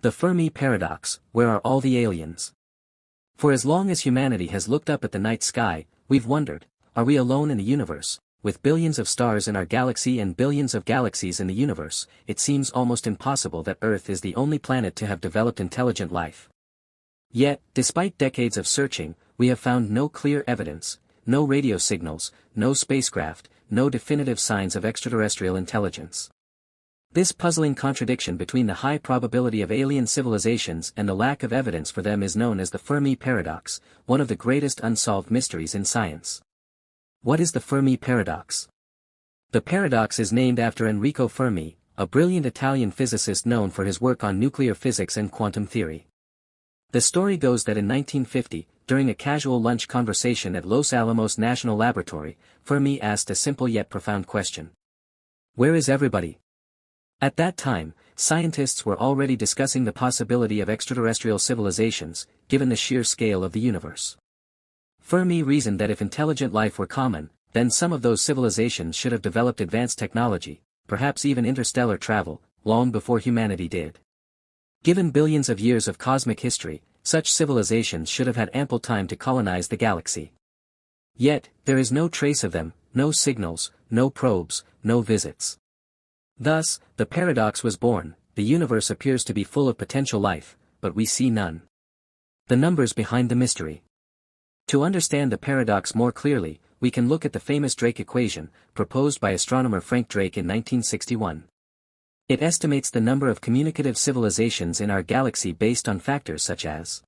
The Fermi paradox: where are all the aliens? For as long as humanity has looked up at the night sky, we've wondered, are we alone in the universe? With billions of stars in our galaxy and billions of galaxies in the universe, it seems almost impossible that Earth is the only planet to have developed intelligent life. Yet, despite decades of searching, we have found no clear evidence, no radio signals, no spacecraft, no definitive signs of extraterrestrial intelligence. This puzzling contradiction between the high probability of alien civilizations and the lack of evidence for them is known as the Fermi paradox, one of the greatest unsolved mysteries in science. What is the Fermi paradox? The paradox is named after Enrico Fermi, a brilliant Italian physicist known for his work on nuclear physics and quantum theory. The story goes that in 1950, during a casual lunch conversation at Los Alamos National Laboratory, Fermi asked a simple yet profound question. Where is everybody? At that time, scientists were already discussing the possibility of extraterrestrial civilizations, given the sheer scale of the universe. Fermi reasoned that if intelligent life were common, then some of those civilizations should have developed advanced technology, perhaps even interstellar travel, long before humanity did. Given billions of years of cosmic history, such civilizations should have had ample time to colonize the galaxy. Yet, there is no trace of them, no signals, no probes, no visits. Thus, the paradox was born: the universe appears to be full of potential life, but we see none. The numbers behind the mystery. To understand the paradox more clearly, we can look at the famous Drake equation, proposed by astronomer Frank Drake in 1961. It estimates the number of communicative civilizations in our galaxy based on factors such as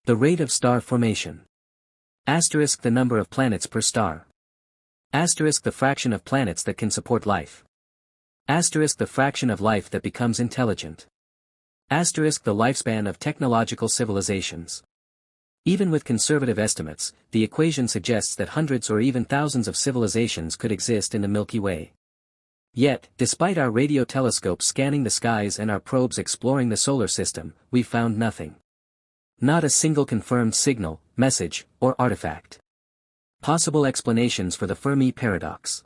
the rate of star formation, * the number of planets per star, * the fraction of planets that can support life, * the fraction of life that becomes intelligent, * the lifespan of technological civilizations. Even with conservative estimates, the equation suggests that hundreds or even thousands of civilizations could exist in the Milky Way. Yet, despite our radio telescopes scanning the skies and our probes exploring the solar system, we found nothing. Not a single confirmed signal, message, or artifact. Possible explanations for the Fermi paradox.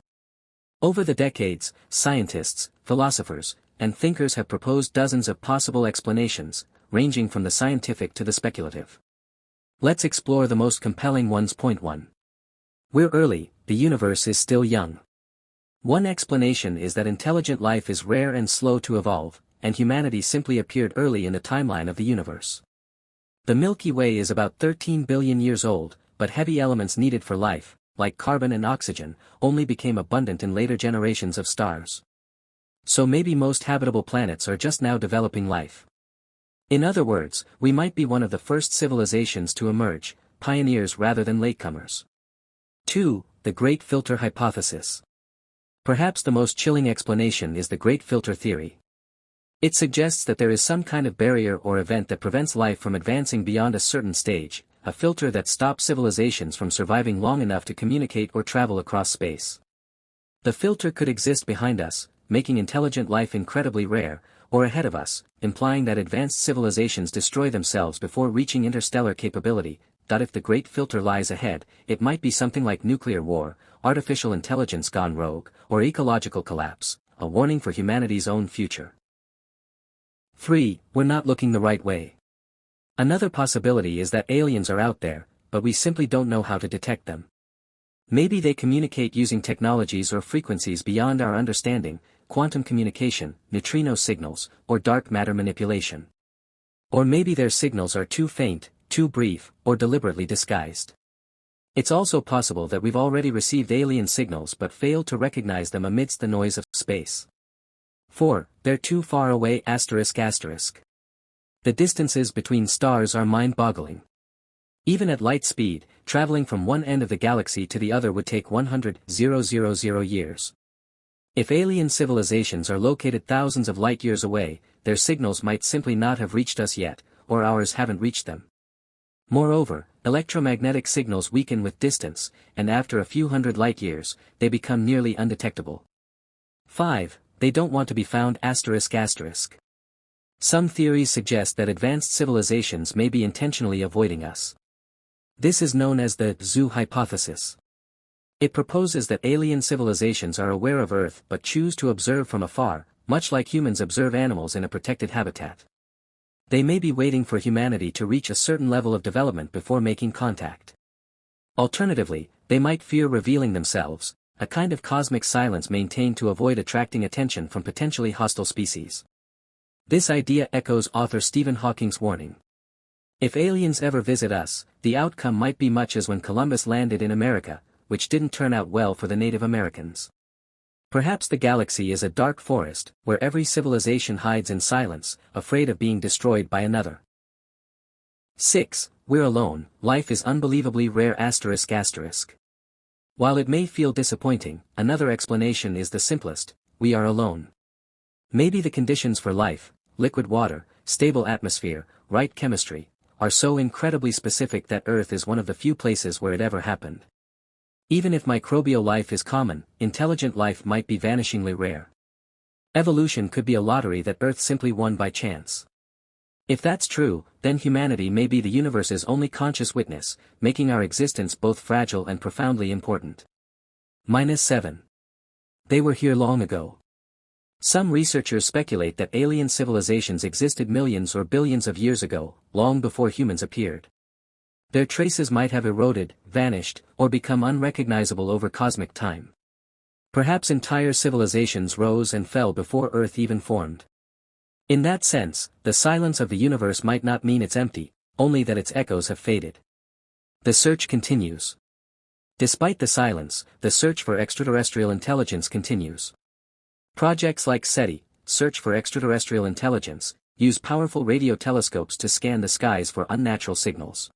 Over the decades, scientists, philosophers, and thinkers have proposed dozens of possible explanations, ranging from the scientific to the speculative. Let's explore the most compelling ones. Point 1. We're early, the universe is still young. One explanation is that intelligent life is rare and slow to evolve, and humanity simply appeared early in the timeline of the universe. The Milky Way is about 13 billion years old, but heavy elements needed for life, like carbon and oxygen, only became abundant in later generations of stars. So maybe most habitable planets are just now developing life. In other words, we might be one of the first civilizations to emerge, pioneers rather than latecomers. 2. The Great Filter Hypothesis. Perhaps the most chilling explanation is the Great Filter theory. It suggests that there is some kind of barrier or event that prevents life from advancing beyond a certain stage, a filter that stops civilizations from surviving long enough to communicate or travel across space. The filter could exist behind us, making intelligent life incredibly rare, or ahead of us, implying that advanced civilizations destroy themselves before reaching interstellar capability. If the Great Filter lies ahead, it might be something like nuclear war, artificial intelligence gone rogue, or ecological collapse, a warning for humanity's own future. 3. We're not looking the right way. Another possibility is that aliens are out there, but we simply don't know how to detect them. Maybe they communicate using technologies or frequencies beyond our understanding, quantum communication, neutrino signals, or dark matter manipulation. Or maybe their signals are too faint, too brief, or deliberately disguised. It's also possible that we've already received alien signals but failed to recognize them amidst the noise of space. 4. They're too far away. ***. The distances between stars are mind-boggling. Even at light speed, traveling from one end of the galaxy to the other would take 100,000 years. If alien civilizations are located thousands of light years away, their signals might simply not have reached us yet, or ours haven't reached them. Moreover, electromagnetic signals weaken with distance, and after a few hundred light years, they become nearly undetectable. 5. They don't want to be found. ***. Some theories suggest that advanced civilizations may be intentionally avoiding us. This is known as the zoo hypothesis. It proposes that alien civilizations are aware of Earth but choose to observe from afar, much like humans observe animals in a protected habitat. They may be waiting for humanity to reach a certain level of development before making contact. Alternatively, they might fear revealing themselves, a kind of cosmic silence maintained to avoid attracting attention from potentially hostile species. This idea echoes author Stephen Hawking's warning. If aliens ever visit us, the outcome might be much as when Columbus landed in America, which didn't turn out well for the Native Americans. Perhaps the galaxy is a dark forest, where every civilization hides in silence, afraid of being destroyed by another. 6. We're alone, life is unbelievably rare ***. While it may feel disappointing, another explanation is the simplest: we are alone. Maybe the conditions for life, liquid water, stable atmosphere, right chemistry, are so incredibly specific that Earth is one of the few places where it ever happened. Even if microbial life is common, intelligent life might be vanishingly rare. Evolution could be a lottery that Earth simply won by chance. If that's true, then humanity may be the universe's only conscious witness, making our existence both fragile and profoundly important. -7. They were here long ago. Some researchers speculate that alien civilizations existed millions or billions of years ago, long before humans appeared. Their traces might have eroded, vanished, or become unrecognizable over cosmic time. Perhaps entire civilizations rose and fell before Earth even formed. In that sense, the silence of the universe might not mean it's empty, only that its echoes have faded. The search continues. Despite the silence, the search for extraterrestrial intelligence continues. Projects like SETI, Search for Extraterrestrial Intelligence, use powerful radio telescopes to scan the skies for unnatural signals.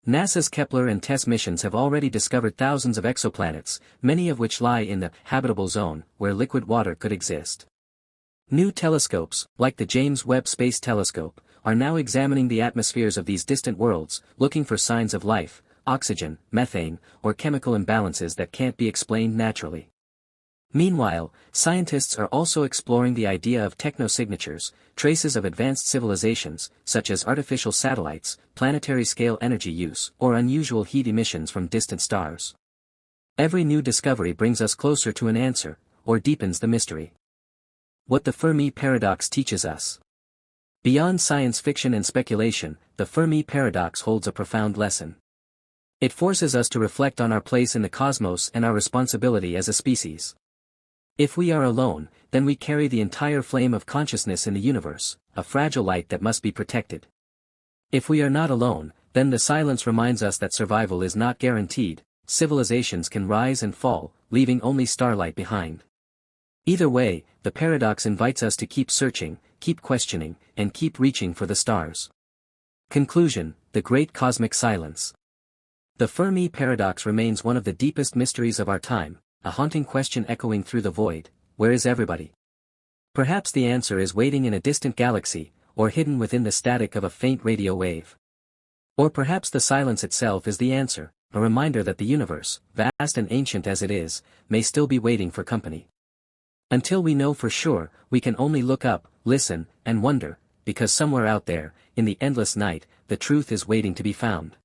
NASA's Kepler and TESS missions have already discovered thousands of exoplanets, many of which lie in the habitable zone, where liquid water could exist. New telescopes, like the James Webb Space Telescope, are now examining the atmospheres of these distant worlds, looking for signs of life, oxygen, methane, or chemical imbalances that can't be explained naturally. Meanwhile, scientists are also exploring the idea of technosignatures, traces of advanced civilizations, such as artificial satellites, planetary-scale energy use, or unusual heat emissions from distant stars. Every new discovery brings us closer to an answer, or deepens the mystery. What the Fermi paradox teaches us. Beyond science fiction and speculation, the Fermi paradox holds a profound lesson. It forces us to reflect on our place in the cosmos and our responsibility as a species. If we are alone, then we carry the entire flame of consciousness in the universe, a fragile light that must be protected. If we are not alone, then the silence reminds us that survival is not guaranteed, civilizations can rise and fall, leaving only starlight behind. Either way, the paradox invites us to keep searching, keep questioning, and keep reaching for the stars. Conclusion: the great cosmic silence. The Fermi paradox remains one of the deepest mysteries of our time, a haunting question echoing through the void: where is everybody? Perhaps the answer is waiting in a distant galaxy, or hidden within the static of a faint radio wave. Or perhaps the silence itself is the answer, a reminder that the universe, vast and ancient as it is, may still be waiting for company. Until we know for sure, we can only look up, listen, and wonder, because somewhere out there, in the endless night, the truth is waiting to be found.